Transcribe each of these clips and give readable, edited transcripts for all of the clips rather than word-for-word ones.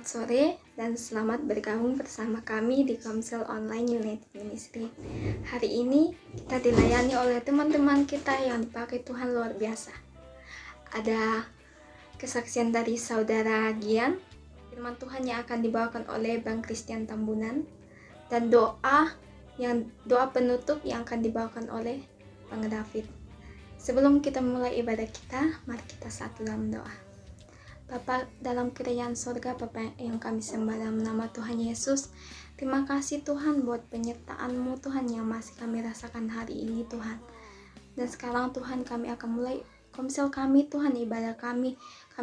Selamat sore dan selamat bergabung bersama kami di Komsel Online United Ministry. Hari ini kita dilayani oleh teman-teman kita yang dipakai Tuhan luar biasa. Ada kesaksian dari Saudara Gian, firman Tuhan yang akan dibawakan oleh Bang Christian Tambunan, dan doa penutup yang akan dibawakan oleh Bang David. Sebelum kita mulai ibadah kita, mari kita satu dalam doa. Bapa dalam kerajaan surga, Bapa yang kami sembah dalam nama Tuhan Yesus, terima kasih Tuhan buat penyertaan-Mu Tuhan yang masih kami rasakan hari ini Tuhan. Dan sekarang Tuhan kami akan mulai komsel kami Tuhan, ibadah kami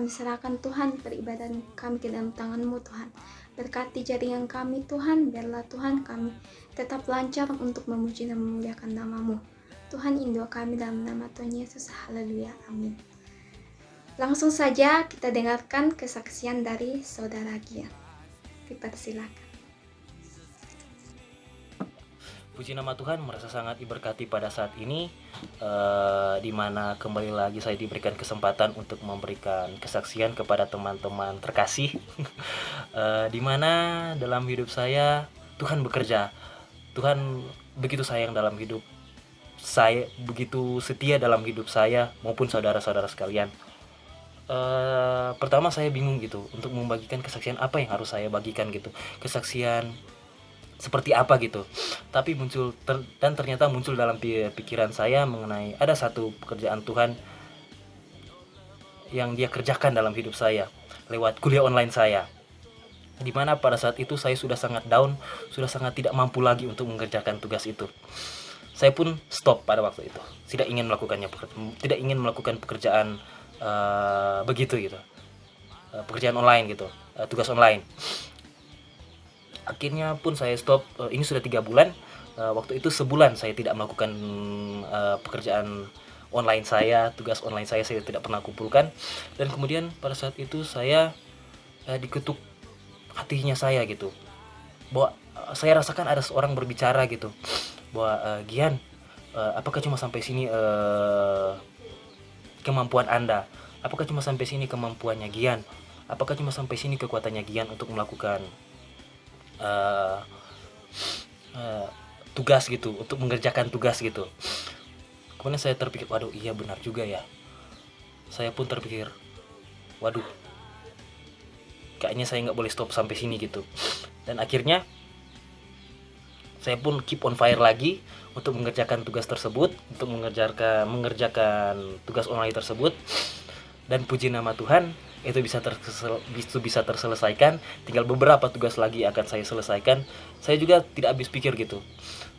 serahkan Tuhan peribadahan kami ke dalam tangan-Mu Tuhan. Berkati jaringan kami Tuhan, biarlah Tuhan kami tetap lancar untuk memuji dan memuliakan nama-Mu. Tuhan, indua kami dalam nama Tuhan Yesus, haleluya, amin. Langsung saja kita dengarkan kesaksian dari Saudara Gian. Dipersilakan. Puji nama Tuhan, merasa sangat diberkati pada saat ini, di mana kembali lagi saya diberikan kesempatan untuk memberikan kesaksian kepada teman-teman terkasih, di mana dalam hidup saya Tuhan bekerja. Tuhan begitu sayang dalam hidup saya, begitu setia dalam hidup saya maupun saudara-saudara sekalian. Pertama saya bingung gitu untuk membagikan kesaksian apa yang harus saya bagikan gitu, kesaksian seperti apa gitu. Tapi ternyata muncul dalam pikiran saya mengenai ada satu pekerjaan Tuhan yang Dia kerjakan dalam hidup saya lewat kuliah online saya, dimana pada saat itu saya sudah sangat down, sudah sangat tidak mampu lagi untuk mengerjakan tugas itu. Saya pun stop pada waktu itu, tidak ingin melakukan pekerjaan begitu gitu, pekerjaan online gitu, tugas online. Akhirnya pun saya stop. Ini sudah 3 bulan. Waktu itu sebulan saya tidak melakukan pekerjaan online saya, tugas online saya tidak pernah kumpulkan. Dan kemudian pada saat itu saya diketuk hatinya saya gitu, bahwa saya rasakan ada seorang berbicara gitu, bahwa Gian, apakah cuma sampai sini kemampuan Anda? Apakah cuma sampai sini kemampuannya Gian? Apakah cuma sampai sini kekuatannya Gian untuk melakukan tugas gitu, untuk mengerjakan tugas gitu? Kemudian saya terpikir, waduh iya benar juga ya. Saya pun terpikir, waduh, kayaknya saya nggak boleh stop sampai sini gitu. Dan akhirnya saya pun keep on fire lagi untuk mengerjakan tugas tersebut, untuk mengerjakan tugas online tersebut. Dan puji nama Tuhan, itu bisa terselesaikan. Tinggal beberapa tugas lagi akan saya selesaikan. Saya juga tidak habis pikir gitu.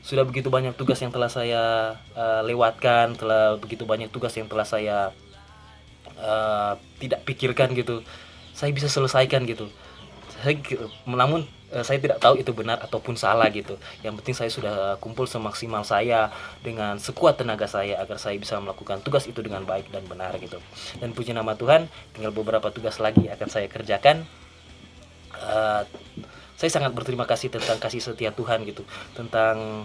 Sudah begitu banyak tugas yang telah saya lewatkan, begitu banyak tugas yang telah saya tidak pikirkan gitu. Saya bisa selesaikan gitu. Namun saya tidak tahu itu benar ataupun salah gitu. Yang penting saya sudah kumpul semaksimal saya dengan sekuat tenaga saya agar saya bisa melakukan tugas itu dengan baik dan benar gitu. Dan puji nama Tuhan, tinggal beberapa tugas lagi akan saya kerjakan. Saya sangat berterima kasih tentang kasih setia Tuhan gitu, tentang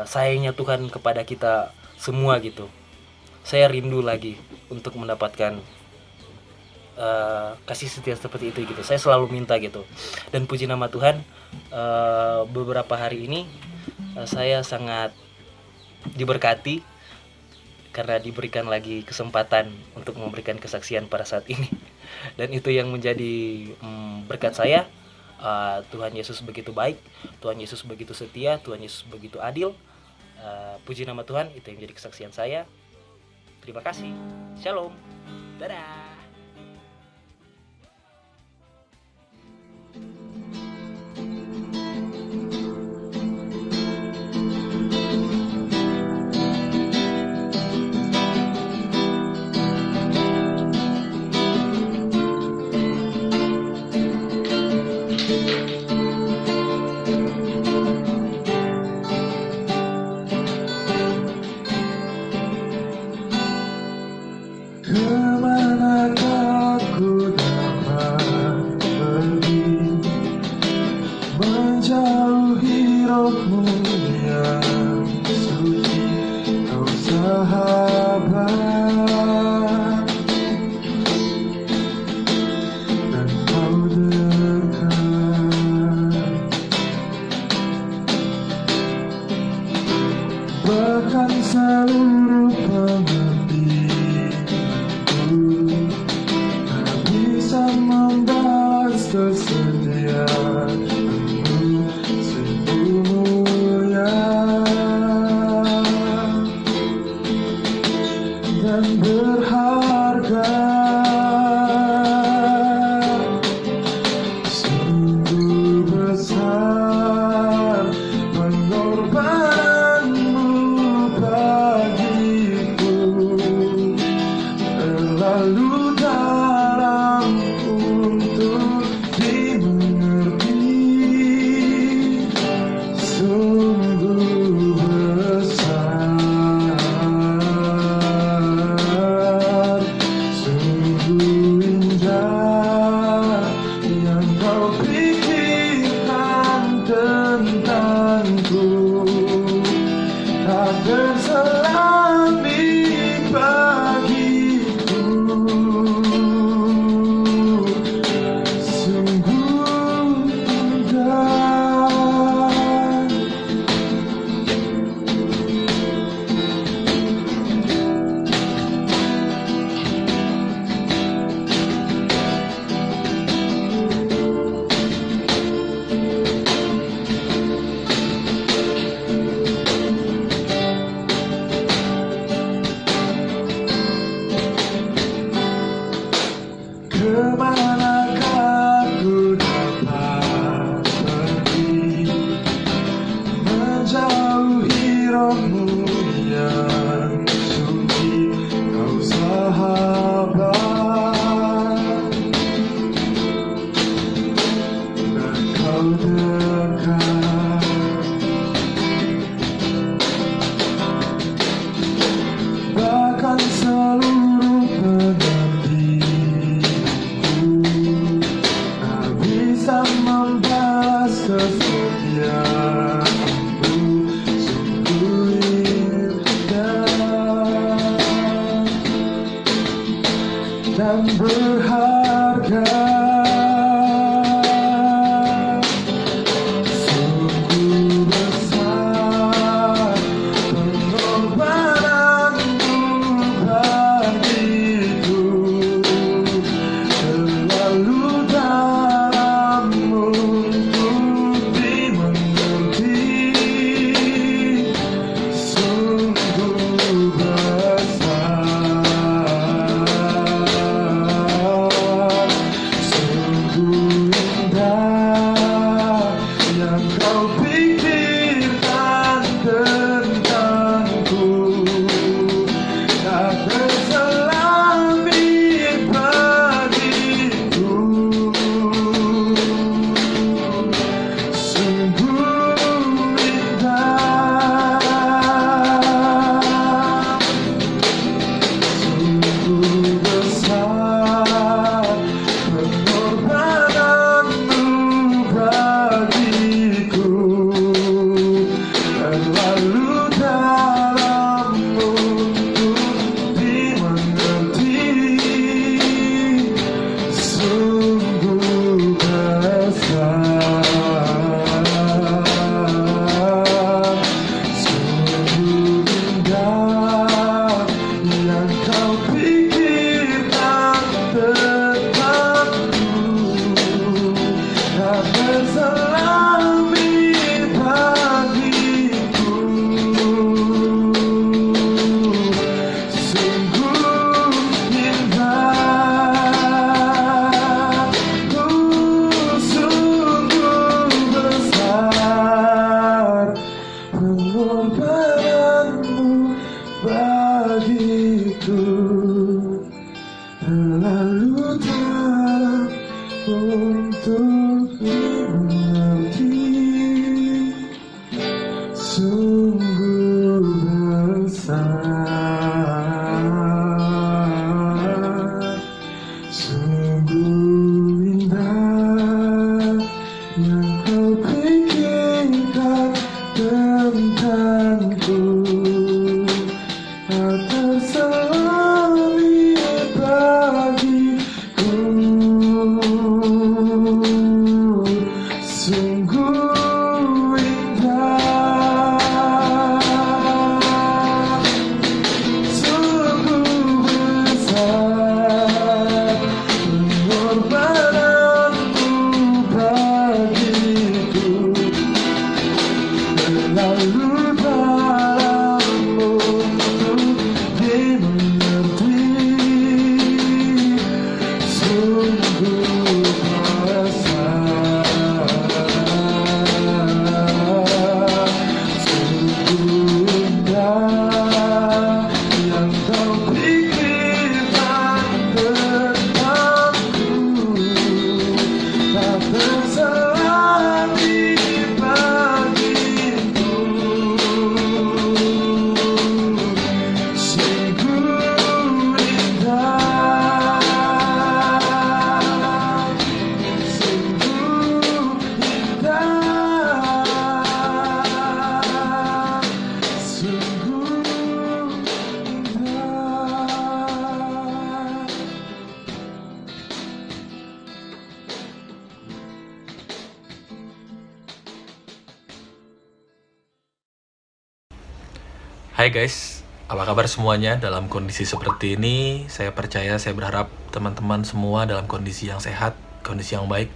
sayangnya Tuhan kepada kita semua gitu. Saya rindu lagi untuk mendapatkan kasih setia seperti itu gitu. Saya selalu minta gitu. Dan puji nama Tuhan, beberapa hari ini saya sangat diberkati karena diberikan lagi kesempatan untuk memberikan kesaksian pada saat ini. Dan itu yang menjadi berkat saya. Tuhan Yesus begitu baik, Tuhan Yesus begitu setia, Tuhan Yesus begitu adil. Puji nama Tuhan, itu yang menjadi kesaksian saya. Terima kasih. Shalom. Dadah. Kemanakah ku dapat pergi, menjauhi rohmu yang suci, kau sahabat, dan kau kesetiaanmu sungguh mulia dan berharga. Sungguh besar pengorbananmu bagiku, terlalu dalam untuk dimengerti. Sungguh besar, sungguh indah yang kau pikirkan tentangku, tak terselami bagiku. Sungguh indah. Kemanakah ku dapat pergi, menjauhi rohmu yang suci, kau sahabat, dan kau dekat. Bahkan seluruh penantiku tak bisa membalas kesetiaanmu, sungguh indah dan berharga. Sungguh besar pengorbananmu bagiku, terlalu dalam untuk dimengerti. Sungguh besar, sungguh indah yang kau pikirkan tentangku, tak terselami bagiku. Sungguh indah, sungguh besar pengorbananmu bagiku, terlalu dalam untuk dimengerti. Sungguh besar, sungguh indah yang kau pikirkan tentangku, tak terselami bagiku. Sungguh indah, sungguh besar pengorbananmu bagiku, terlalu dalam untuk dimengerti. Sungguh besar, sungguh indah yang kau pikirkan tentangku, tak terselami bagiku. Sungguh indah. Hai guys, apa kabar semuanya? Dalam kondisi seperti ini, saya percaya, saya berharap teman-teman semua dalam kondisi yang sehat, kondisi yang baik.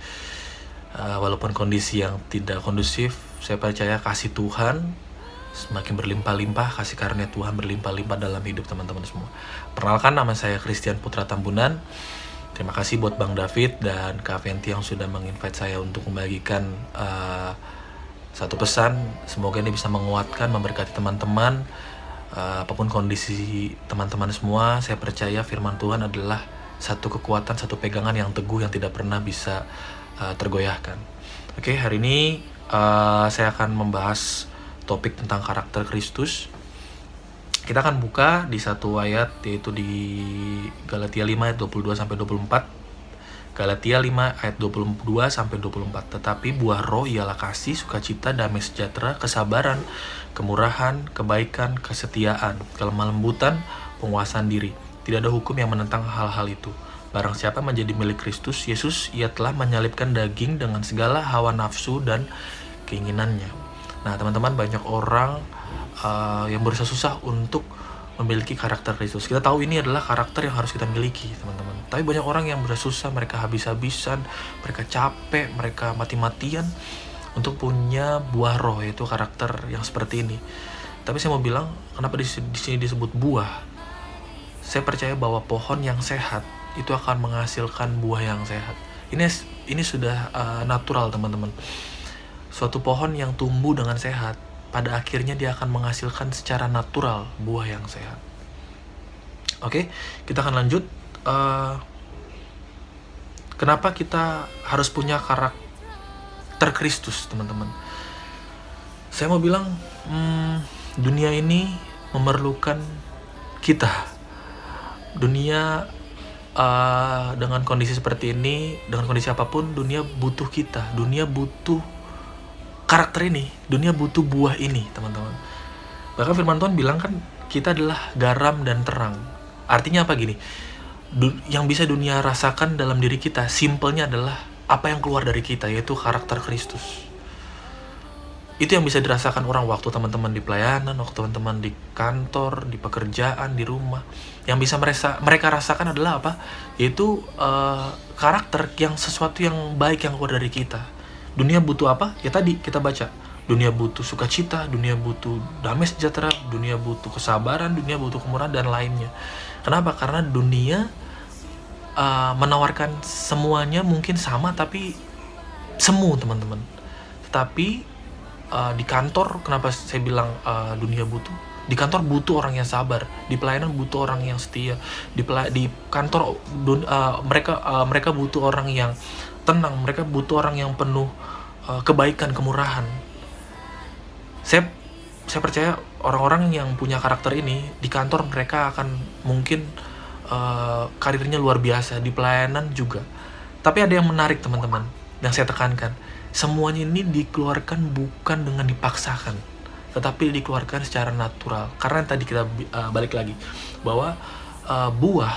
Walaupun kondisi yang tidak kondusif, saya percaya kasih Tuhan semakin berlimpah-limpah, kasih karunia Tuhan berlimpah-limpah dalam hidup teman-teman semua. Perkenalkan, nama saya Christian Putra Tambunan. Terima kasih buat Bang David dan Kak Venti yang sudah menginvite saya untuk membagikan satu pesan. Semoga ini bisa menguatkan, memberkati teman-teman. Apapun kondisi teman-teman semua, saya percaya firman Tuhan adalah satu kekuatan, satu pegangan yang teguh yang tidak pernah bisa tergoyahkan. Oke, hari ini saya akan membahas topik tentang karakter Kristus. Kita akan buka di satu ayat, yaitu di Galatia 5 ayat 22 sampai 24. Galatia 5 ayat 22 sampai 24. Tetapi buah roh ialah kasih, sukacita, damai sejahtera, kesabaran, kemurahan, kebaikan, kesetiaan, kelemah lembutan, penguasaan diri. Tidak ada hukum yang menentang hal-hal itu. Barang siapa menjadi milik Kristus Yesus, ia telah menyalibkan daging dengan segala hawa nafsu dan keinginannya. Nah, teman-teman, banyak orang yang berusaha susah untuk memiliki karakter Kristus. Kita tahu ini adalah karakter yang harus kita miliki, teman-teman. Tapi banyak orang yang berusaha susah, mereka habis-habisan, mereka capek, mereka mati-matian untuk punya buah roh, yaitu karakter yang seperti ini. Tapi saya mau bilang, kenapa di sini disebut buah? Saya percaya bahwa pohon yang sehat itu akan menghasilkan buah yang sehat. Ini sudah natural, teman-teman. Suatu pohon yang tumbuh dengan sehat, pada akhirnya dia akan menghasilkan secara natural buah yang sehat. Oke, kita akan lanjut. Kenapa kita harus punya karakter Kristus, teman-teman? Saya mau bilang, dunia ini memerlukan kita. Dunia dengan kondisi seperti ini, dengan kondisi apapun, dunia butuh kita. Dunia butuh karakter ini, dunia butuh buah ini, teman-teman. Bahkan firman Tuhan bilang kan, kita adalah garam dan terang. Artinya apa gini? Yang bisa dunia rasakan dalam diri kita, simpelnya adalah apa yang keluar dari kita, yaitu karakter Kristus. Itu yang bisa dirasakan orang waktu teman-teman di pelayanan, waktu teman-teman di kantor, di pekerjaan, di rumah. Yang bisa mereka rasakan adalah apa? Yaitu karakter yang sesuatu yang baik yang keluar dari kita. Dunia butuh apa? Ya tadi kita baca. Dunia butuh sukacita, dunia butuh damai sejahtera, dunia butuh kesabaran, dunia butuh kemurahan, dan lainnya. Kenapa? Karena dunia menawarkan semuanya mungkin sama, tapi semu, teman-teman. Tetapi di kantor, kenapa saya bilang dunia butuh? Di kantor butuh orang yang sabar, di pelayanan butuh orang yang setia, di kantor mereka butuh orang yang tenang, mereka butuh orang yang penuh kebaikan, kemurahan. Saya percaya orang-orang yang punya karakter ini di kantor mereka akan mungkin karirnya luar biasa, di pelayanan juga. Tapi ada yang menarik, teman-teman, yang saya tekankan, semuanya ini dikeluarkan bukan dengan dipaksakan, tetapi dikeluarkan secara natural. Karena tadi kita balik lagi bahwa buah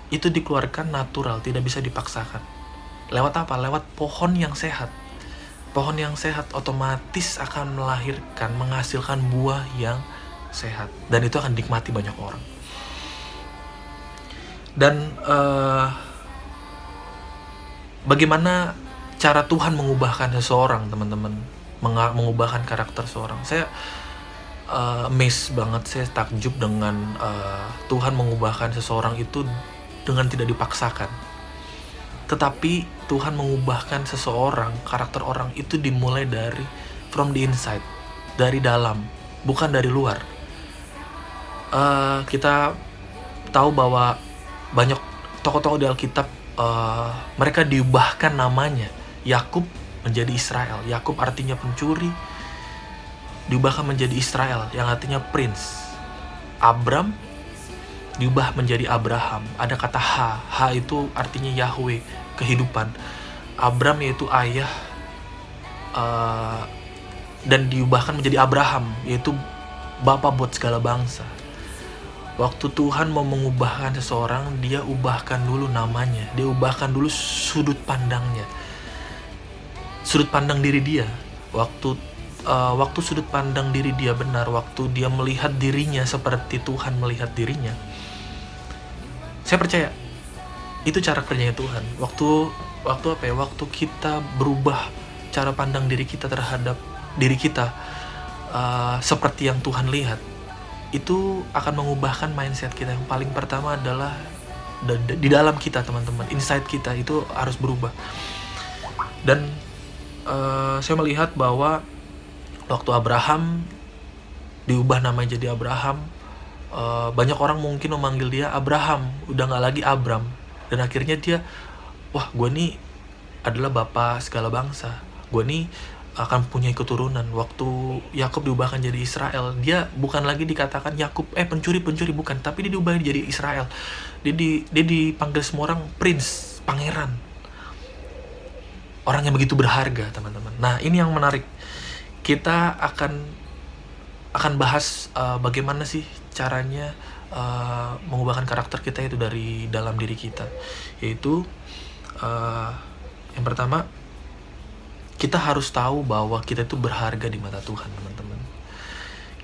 itu dikeluarkan natural, tidak bisa dipaksakan. Lewat apa? Lewat pohon yang sehat. Pohon yang sehat otomatis akan menghasilkan buah yang sehat. Dan itu akan dinikmati banyak orang. Dan bagaimana cara Tuhan mengubahkan seseorang, teman-teman? Mengubahkan karakter seseorang. Saya amazed banget, saya takjub dengan Tuhan mengubahkan seseorang itu dengan tidak dipaksakan. Tetapi Tuhan mengubahkan seseorang, karakter orang itu dimulai dari from the inside, dari dalam, bukan dari luar. Kita tahu bahwa banyak tokoh-tokoh di Alkitab, mereka diubahkan namanya. Yakub menjadi Israel. Yakub artinya pencuri, diubahkan menjadi Israel, yang artinya prince. Abram diubah menjadi Abraham. Ada kata H itu artinya Yahweh, kehidupan. Abram yaitu ayah, dan diubahkan menjadi Abraham, yaitu bapak buat segala bangsa. Waktu Tuhan mau mengubahkan seseorang, dia ubahkan dulu namanya, dia ubahkan dulu sudut pandangnya, sudut pandang diri dia. Waktu waktu sudut pandang diri dia benar, waktu dia melihat dirinya seperti Tuhan melihat dirinya, saya percaya itu cara kerjanya Tuhan. Waktu kita berubah cara pandang diri kita terhadap diri kita seperti yang Tuhan lihat, itu akan mengubahkan mindset kita. Yang paling pertama adalah di dalam kita, teman-teman, inside kita itu harus berubah. Dan saya melihat bahwa waktu Abraham diubah namanya jadi Abraham, banyak orang mungkin memanggil dia Abraham, udah nggak lagi Abram. Dan akhirnya dia, wah, gue nih adalah bapak segala bangsa, gue nih akan punya keturunan. Waktu Yakub diubahkan jadi Israel, dia bukan lagi dikatakan Yakub pencuri bukan, tapi dia diubah jadi Israel. Dia dipanggil semua orang prince, pangeran, orang yang begitu berharga, teman-teman. Nah, ini yang menarik. Kita akan bahas bagaimana sih caranya mengubahkan karakter kita itu dari dalam diri kita. Yaitu yang pertama, kita harus tahu bahwa kita itu berharga di mata Tuhan, teman-teman.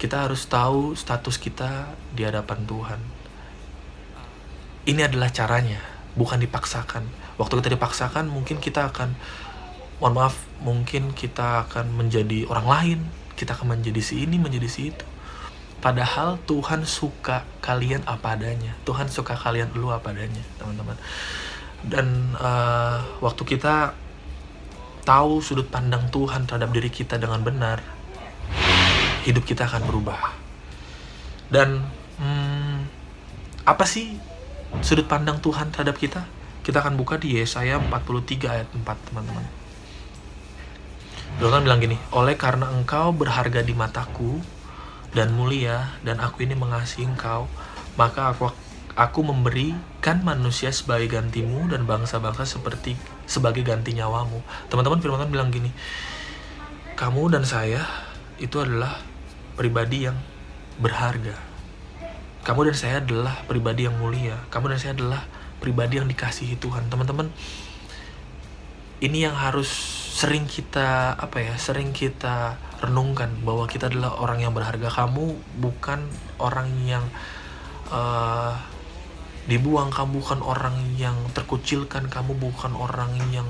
Kita harus tahu status kita di hadapan Tuhan. Ini adalah caranya, bukan dipaksakan. Waktu kita dipaksakan, mungkin kita akan, mungkin kita akan menjadi orang lain, kita akan menjadi si ini, menjadi si itu. Padahal Tuhan suka kalian apa adanya. Tuhan suka kalian lu apa adanya, teman-teman. Dan waktu kita tahu sudut pandang Tuhan terhadap diri kita dengan benar, hidup kita akan berubah. Dan apa sih sudut pandang Tuhan terhadap kita? Kita akan buka di Yesaya 43 ayat 4, teman-teman. Tuhan bilang gini, oleh karena engkau berharga di mataku dan mulia, dan aku ini mengasihi engkau, maka aku memberikan manusia sebagai gantimu dan bangsa-bangsa sebagai ganti nyawamu. Teman-teman, firman Tuhan bilang gini, kamu dan saya itu adalah pribadi yang berharga. Kamu dan saya adalah pribadi yang mulia. Kamu dan saya adalah pribadi yang dikasihi Tuhan. Teman-teman, ini yang harus sering kita renungkan, bahwa kita adalah orang yang berharga. Kamu bukan orang yang dibuang, kamu bukan orang yang terkucilkan, kamu bukan orang yang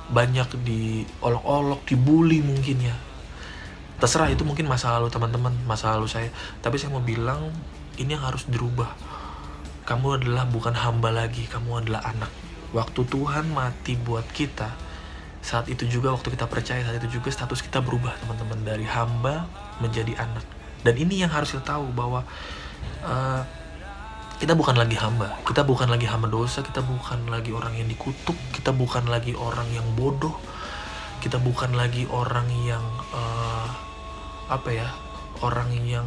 banyak diolok-olok, dibully mungkin ya. Terserah, itu mungkin masa lalu teman-teman, masa lalu saya. Tapi saya mau bilang, ini yang harus dirubah. Kamu adalah bukan hamba lagi, kamu adalah anak. Waktu Tuhan mati buat kita, saat itu juga waktu kita percaya, saat itu juga status kita berubah, teman-teman, dari hamba menjadi anak. Dan ini yang harus kita tahu, bahwa kita bukan lagi hamba, kita bukan lagi hamba dosa, kita bukan lagi orang yang dikutuk, kita bukan lagi orang yang bodoh, kita bukan lagi orang yang orang yang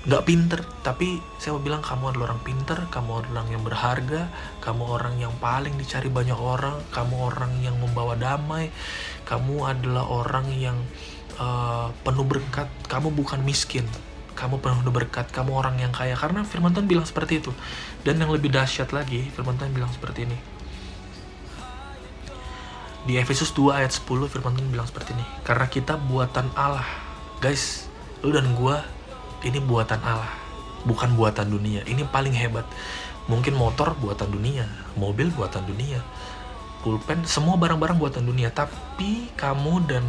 nggak pinter. Tapi saya mau bilang, kamu adalah orang pinter, kamu adalah orang yang berharga, kamu orang yang paling dicari banyak orang, kamu orang yang membawa damai, kamu adalah orang yang penuh berkat, kamu bukan miskin, kamu penuh berkat, kamu orang yang kaya. Karena firman Tuhan bilang seperti itu. Dan yang lebih dahsyat lagi, firman Tuhan bilang seperti ini. Di Efesus 2 ayat 10, firman Tuhan bilang seperti ini, karena kita buatan Allah. Guys, lu dan gua ini buatan Allah, bukan buatan dunia. Ini paling hebat. Mungkin motor buatan dunia, mobil buatan dunia, pulpen, semua barang-barang buatan dunia. Tapi kamu dan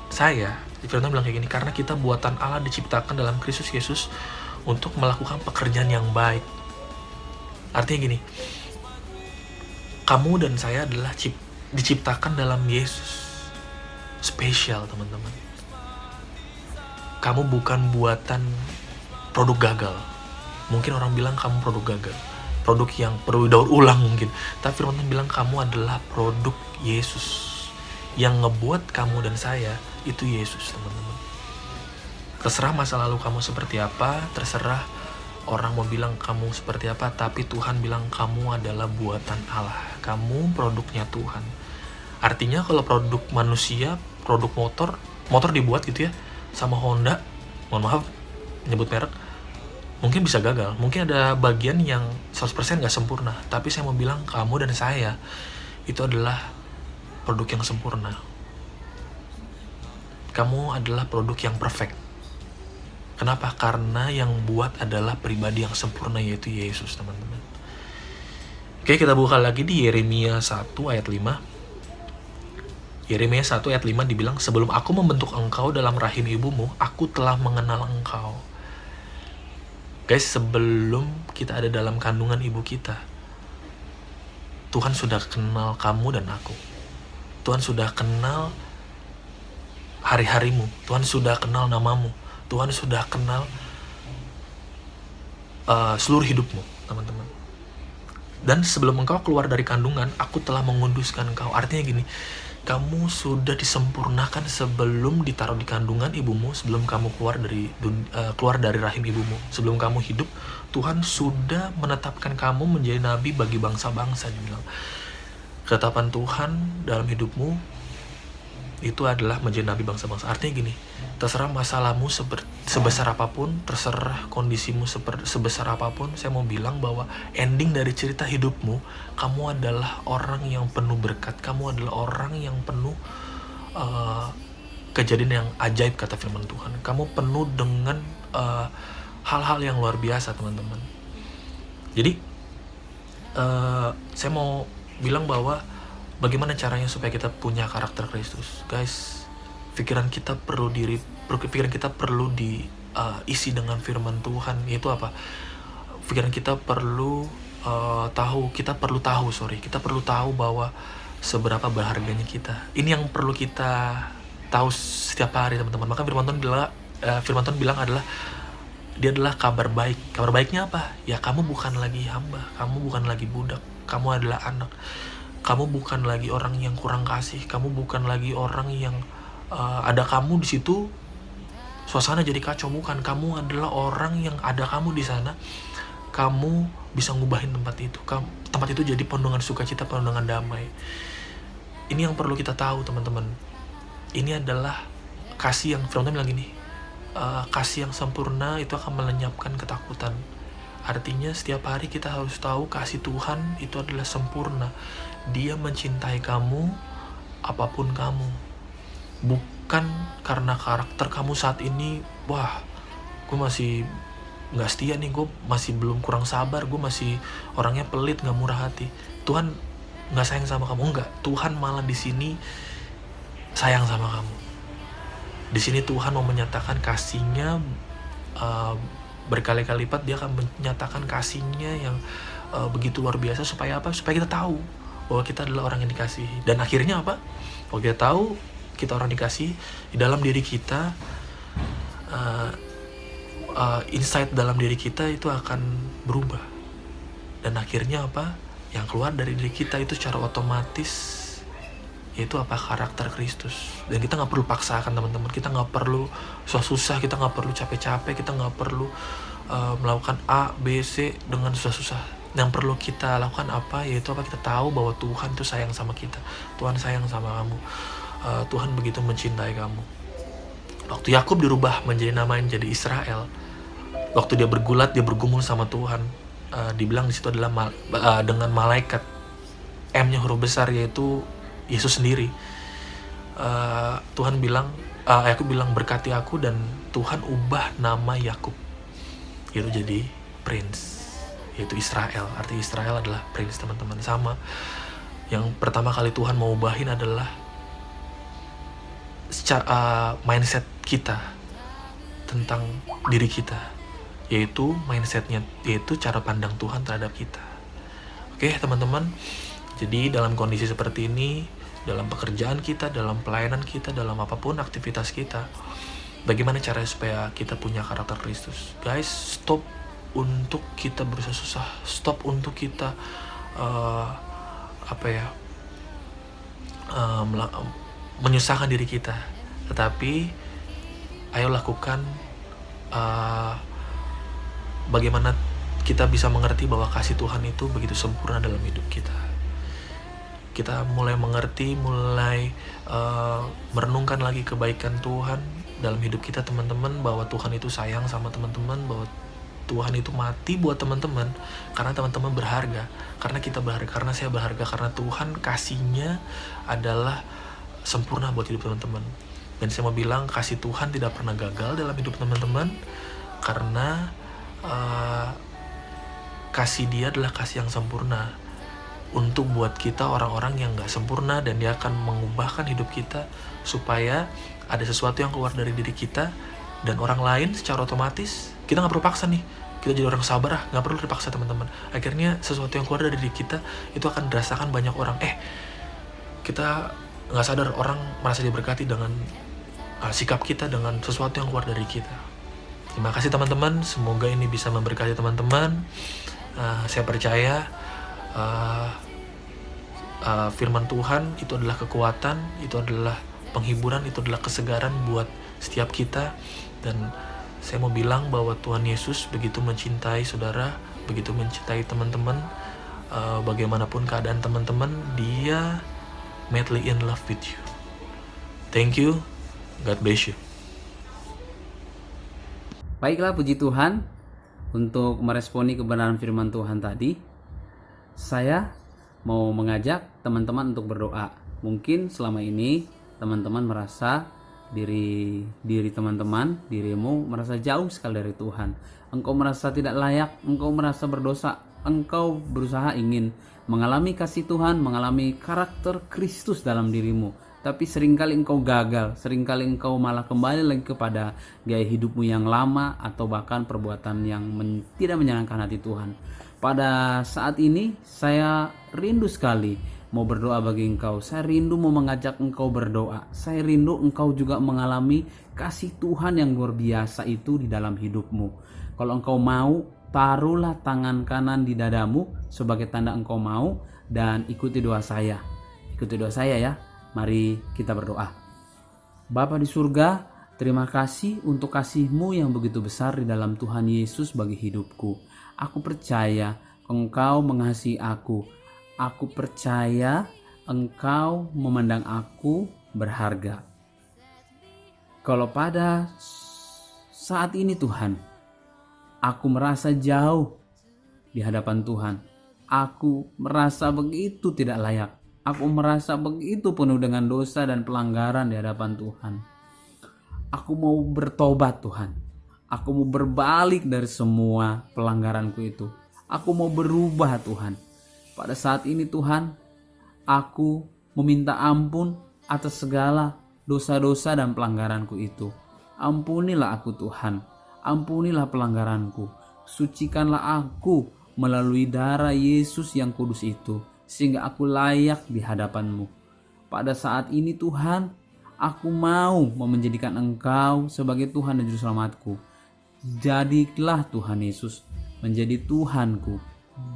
saya, firman Tuhan bilang kayak gini, karena kita buatan Allah, diciptakan dalam Kristus Yesus untuk melakukan pekerjaan yang baik. Artinya gini, kamu dan saya adalah diciptakan dalam Yesus. Spesial, teman-teman. Kamu bukan buatan produk gagal. Mungkin orang bilang kamu produk gagal, produk yang perlu daur ulang mungkin. Tapi firman Tuhan bilang kamu adalah produk Yesus. Yang ngebuat kamu dan saya itu Yesus, teman-teman. Terserah masa lalu kamu seperti apa, terserah orang mau bilang kamu seperti apa, tapi Tuhan bilang kamu adalah buatan Allah. Kamu produknya Tuhan. Artinya kalau produk manusia, produk motor dibuat gitu ya, sama Honda, mohon maaf nyebut merek, mungkin bisa gagal, mungkin ada bagian yang 100% gak sempurna. Tapi saya mau bilang kamu dan saya itu adalah produk yang sempurna. kamu adalah produk yang perfect. Kenapa? Karena yang buat adalah pribadi yang sempurna, yaitu Yesus, teman-teman. Oke, kita buka lagi di Yeremia 1 ayat 5. Yeremia 1 ayat 5 dibilang, sebelum aku membentuk engkau dalam rahim ibumu, aku telah mengenal engkau. Guys, sebelum kita ada dalam kandungan ibu kita, Tuhan sudah kenal kamu dan aku. Tuhan sudah kenal hari-harimu. Tuhan sudah kenal namamu. Tuhan sudah kenal seluruh hidupmu, teman-teman. Dan sebelum engkau keluar dari kandungan, aku telah menguduskan engkau. Artinya gini, kamu sudah disempurnakan sebelum ditaruh di kandungan ibumu, sebelum kamu keluar dari rahim ibumu. Sebelum kamu hidup, Tuhan sudah menetapkan kamu menjadi nabi bagi bangsa-bangsa, dibilang. Ketetapan Tuhan dalam hidupmu itu adalah menjadi nabi bangsa-bangsa. Artinya gini, terserah masalahmu sebesar apapun, terserah kondisimu sebesar apapun, saya mau bilang bahwa ending dari cerita hidupmu, kamu adalah orang yang penuh berkat, kamu adalah orang yang penuh kejadian yang ajaib, kata firman Tuhan. Kamu penuh dengan hal-hal yang luar biasa, teman-teman. Jadi saya mau bilang bahwa bagaimana caranya supaya kita punya karakter Kristus, guys. Pikiran kita perlu diisi dengan firman Tuhan. Itu apa? Pikiran kita perlu kita perlu tahu bahwa seberapa berharganya kita. Ini yang perlu kita tahu setiap hari, teman-teman. Maka firman Tuhan bilang adalah dia adalah kabar baik. Kabar baiknya apa? Ya, kamu bukan lagi hamba, kamu bukan lagi budak, kamu adalah anak. Kamu bukan lagi orang yang kurang kasih, kamu bukan lagi orang yang ada kamu di situ suasana jadi kacau. Bukan, kamu adalah orang yang ada kamu di sana, kamu bisa ngubahin tempat itu. Tempat itu jadi penuh dengan sukacita, penuh dengan damai. Ini yang perlu kita tahu, teman-teman. Ini adalah kasih yang firman bilang gini, kasih yang sempurna itu akan melenyapkan ketakutan. Artinya setiap hari kita harus tahu kasih Tuhan itu adalah sempurna. Dia mencintai kamu apapun kamu. Bukan karena karakter kamu saat ini, wah, gue masih gak setia nih, gue masih belum kurang sabar, gue masih orangnya pelit, gak murah hati. Tuhan gak sayang sama kamu, enggak. Tuhan malah di sini sayang sama kamu. Di sini Tuhan mau menyatakan kasihnya berkali-kali lipat. Dia akan menyatakan kasihnya yang begitu luar biasa. Supaya apa? Supaya kita tahu bahwa kita adalah orang yang dikasihi. Dan akhirnya apa? Kalau kita tahu kita orang dikasihi, di dalam diri kita, insight dalam diri kita itu akan berubah. Dan akhirnya apa? Yang keluar dari diri kita itu secara otomatis yaitu apa? Karakter Kristus. Dan kita gak perlu paksakan, teman-teman. Kita gak perlu susah-susah, kita gak perlu capek-capek, kita gak perlu melakukan A, B, C dengan susah-susah. Yang perlu kita lakukan apa? Yaitu apa? Kita tahu bahwa Tuhan itu sayang sama kita. Tuhan sayang sama kamu. Tuhan begitu mencintai kamu. Waktu Yakub dirubah menjadi namanya jadi Israel, waktu dia bergulat, dia bergumul sama Tuhan, dibilang di situ adalah dengan malaikat, M-nya huruf besar, yaitu Yesus sendiri. Tuhan bilang, Yakub bilang, berkati aku, dan Tuhan ubah nama Yakub itu jadi Prince, yaitu Israel. Arti Israel adalah Prince, teman-teman. Sama, yang pertama kali Tuhan mau ubahin adalah mindset kita tentang diri kita, yaitu mindsetnya, yaitu cara pandang Tuhan terhadap kita. Oke, teman-teman. Jadi dalam kondisi seperti ini, dalam pekerjaan kita, dalam pelayanan kita, dalam apapun aktivitas kita, bagaimana caranya supaya kita punya karakter Kristus? Guys, stop untuk kita berusaha susah, stop untuk kita menyusahkan diri kita, tetapi ayo lakukan bagaimana kita bisa mengerti bahwa kasih Tuhan itu begitu sempurna dalam hidup kita. Kita mulai mengerti, mulai merenungkan lagi kebaikan Tuhan dalam hidup kita, teman-teman, bahwa Tuhan itu sayang sama teman-teman, bahwa Tuhan itu mati buat teman-teman, karena teman-teman berharga, karena kita berharga, karena saya berharga, karena Tuhan kasihnya adalah sempurna buat hidup teman-teman. Dan saya mau bilang kasih Tuhan tidak pernah gagal dalam hidup teman-teman, karena kasih Dia adalah kasih yang sempurna untuk buat kita orang-orang yang gak sempurna, dan Dia akan mengubahkan hidup kita supaya ada sesuatu yang keluar dari diri kita dan orang lain secara otomatis. Kita gak perlu paksa nih, kita jadi orang sabar, gak perlu dipaksa teman-teman. Akhirnya sesuatu yang keluar dari diri kita itu akan dirasakan banyak orang. Kita gak sadar orang merasa diberkati dengan sikap kita, dengan sesuatu yang keluar dari kita. Terima kasih teman-teman, semoga ini bisa memberkati teman-teman. Saya percaya firman Tuhan itu adalah kekuatan, itu adalah penghiburan, itu adalah kesegaran buat setiap kita. Dan saya mau bilang bahwa Tuhan Yesus begitu mencintai saudara, begitu mencintai teman-teman. Bagaimanapun keadaan teman-teman, Dia madly in love with you. Thank you, God bless you. Baiklah, puji Tuhan. Untuk meresponi kebenaran firman Tuhan tadi, saya mau mengajak teman-teman untuk berdoa. Mungkin selama ini teman-teman merasa diri teman-teman, dirimu merasa jauh sekali dari Tuhan. Engkau merasa tidak layak, engkau merasa berdosa, engkau berusaha ingin mengalami kasih Tuhan, mengalami karakter Kristus dalam dirimu. Tapi seringkali engkau gagal, seringkali engkau malah kembali lagi kepada gaya hidupmu yang lama, atau bahkan perbuatan yang tidak menyenangkan hati Tuhan. Pada saat ini saya rindu sekali mau berdoa bagi engkau. Saya rindu mau mengajak engkau berdoa. Saya rindu engkau juga mengalami kasih Tuhan yang luar biasa itu di dalam hidupmu. Kalau engkau mau, taruhlah tangan kanan di dadamu sebagai tanda engkau mau, dan ikuti doa saya. Ikuti doa saya ya. Mari kita berdoa. Bapa di surga, terima kasih untuk kasih-Mu yang begitu besar di dalam Tuhan Yesus bagi hidupku. Aku percaya Engkau mengasihi aku. Aku percaya Engkau memandang aku berharga. Kalau pada saat ini Tuhan, aku merasa jauh di hadapan Tuhan. Aku merasa begitu tidak layak. Aku merasa begitu penuh dengan dosa dan pelanggaran di hadapan Tuhan. Aku mau bertobat Tuhan. Aku mau berbalik dari semua pelanggaranku itu. Aku mau berubah Tuhan. Pada saat ini Tuhan, aku meminta ampun atas segala dosa-dosa dan pelanggaranku itu. Ampunilah aku Tuhan. Ampunilah pelanggaranku. Sucikanlah aku melalui darah Yesus yang kudus itu, sehingga aku layak di hadapan-Mu. Pada saat ini Tuhan, aku mau menjadikan Engkau sebagai Tuhan dan Juru Selamatku. Jadilah Tuhan Yesus menjadi Tuhanku.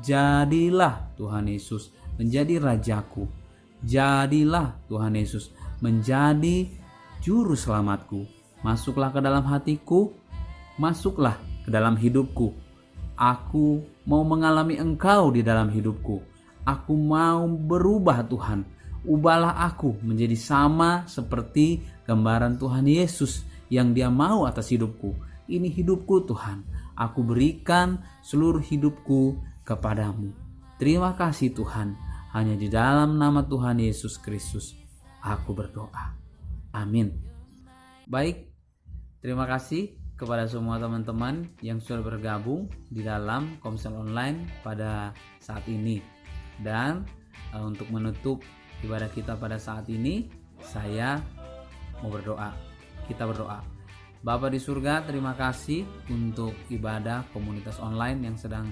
Jadilah Tuhan Yesus menjadi Rajaku. Jadilah Tuhan Yesus menjadi Juru Selamatku. Masuklah ke dalam hatiku. Masuklah ke dalam hidupku. Aku mau mengalami Engkau di dalam hidupku. Aku mau berubah Tuhan. Ubahlah aku menjadi sama seperti gambaran Tuhan Yesus yang Dia mau atas hidupku. Ini hidupku Tuhan. Aku berikan seluruh hidupku kepadamu. Terima kasih Tuhan. Hanya di dalam nama Tuhan Yesus Kristus aku berdoa. Amin. Baik, terima kasih kepada semua teman-teman yang sudah bergabung di dalam Komsel Online pada saat ini. Dan untuk menutup ibadah kita pada saat ini, saya mau berdoa. Kita berdoa. Bapa di surga, terima kasih untuk ibadah komunitas online yang sedang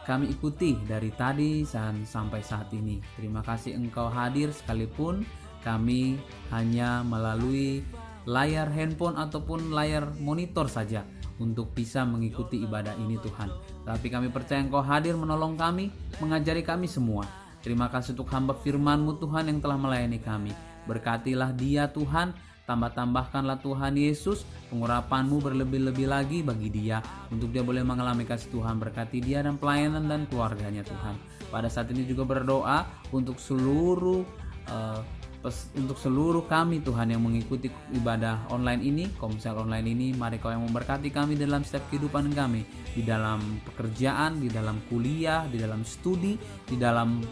kami ikuti dari tadi dan sampai saat ini. Terima kasih Engkau hadir sekalipun kami hanya melalui layar handphone ataupun layar monitor saja untuk bisa mengikuti ibadah ini Tuhan. Tapi kami percaya Engkau hadir menolong kami, mengajari kami semua. Terima kasih untuk hamba firman-Mu Tuhan yang telah melayani kami. Berkatilah dia Tuhan, tambah-tambahkanlah Tuhan Yesus, pengurapan-Mu berlebih-lebih lagi bagi dia, untuk dia boleh mengalami kasih Tuhan. Berkati dia dan pelayanan dan keluarganya Tuhan. Pada saat ini juga berdoa untuk seluruh kami Tuhan yang mengikuti ibadah online ini, Komsel online ini. Mari Kau yang memberkati kami dalam setiap kehidupan kami, di dalam pekerjaan, di dalam kuliah, di dalam studi, di dalam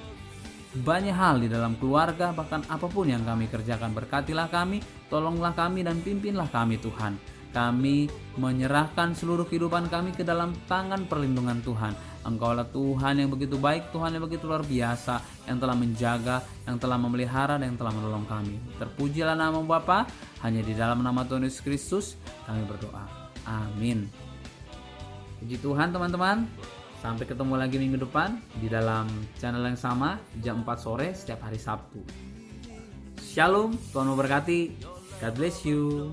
banyak hal di dalam keluarga, bahkan apapun yang kami kerjakan. Berkatilah kami, tolonglah kami, dan pimpinlah kami Tuhan. Kami menyerahkan seluruh kehidupan kami ke dalam tangan perlindungan Tuhan. Engkaulah Tuhan yang begitu baik, Tuhan yang begitu luar biasa, yang telah menjaga, yang telah memelihara, dan yang telah menolong kami. Terpujilah nama Bapa, hanya di dalam nama Tuhan Yesus Kristus kami berdoa. Amin. Puji Tuhan teman-teman. Sampai ketemu lagi minggu depan di dalam channel yang sama jam 4 sore setiap hari Sabtu. Shalom, Tuhan memberkati. God bless you.